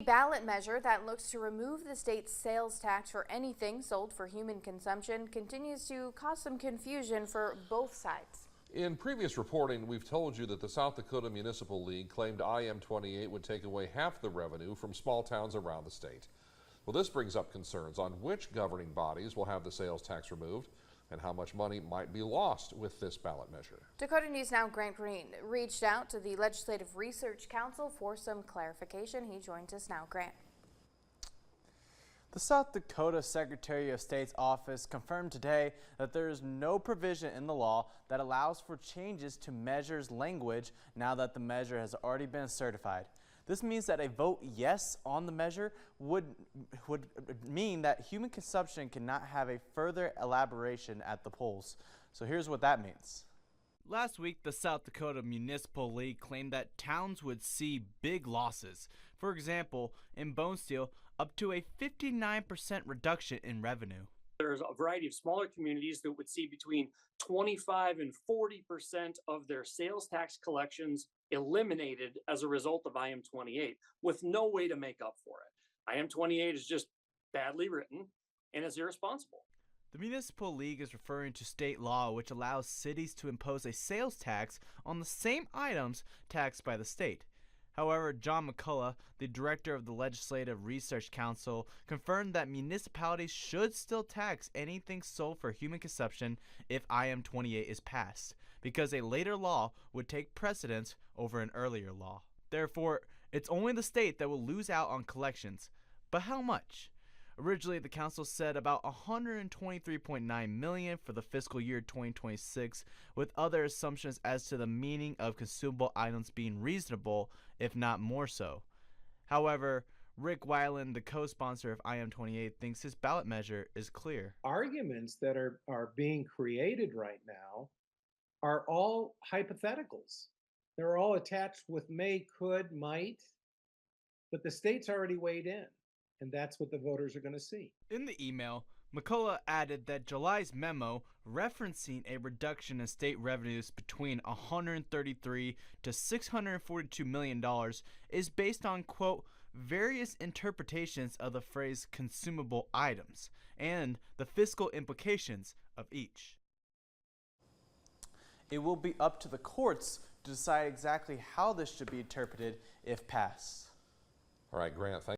Ballot measure that looks to remove the state's sales tax for anything sold for human consumption continues to cause some confusion for both sides. In previous reporting, we've told you that the South Dakota Municipal League claimed IM-28 would take away half the revenue from small towns around the state. Well, this brings up concerns on which governing bodies will have the sales tax removed and how much money might be lost with this ballot measure. Dakota News Now Grant Green reached out to the Legislative Research Council for some clarification. He joins us now. Grant. The South Dakota Secretary of State's office confirmed today that there is no provision in the law that allows for changes to measures language now that the measure has already been certified. This means that a vote yes on the measure would mean that human consumption cannot have a further elaboration at the polls. So here's what that means. Last week, the South Dakota Municipal League claimed that towns would see big losses. For example, in Bone Steel, up to a 59% reduction in revenue. There's a variety of smaller communities that would see between 25 and 40% of their sales tax collections eliminated as a result of IM-28 with no way to make up for it. IM-28 is just badly written and is irresponsible. The Municipal League is referring to state law which allows cities to impose a sales tax on the same items taxed by the state. However, John McCullough, the director of the Legislative Research Council, confirmed that municipalities should still tax anything sold for human consumption if IM-28 is passed, because a later law would take precedence over an earlier law. Therefore, it's only the state that will lose out on collections. But how much? Originally, the council said about $123.9 million for the fiscal year 2026, with other assumptions as to the meaning of consumable items being reasonable, if not more so. However, Rick Weiland, the co-sponsor of IM-28, thinks his ballot measure is clear. Arguments that are being created right now are all hypotheticals. They're all attached with may, could, might, but the state's already weighed in. And that's what the voters are going to see. In the email, McCullough added that July's memo referencing a reduction in state revenues between $133 to $642 million is based on, quote, various interpretations of the phrase consumable items and the fiscal implications of each. It will be up to the courts to decide exactly how this should be interpreted if passed. All right, Grant, thank you.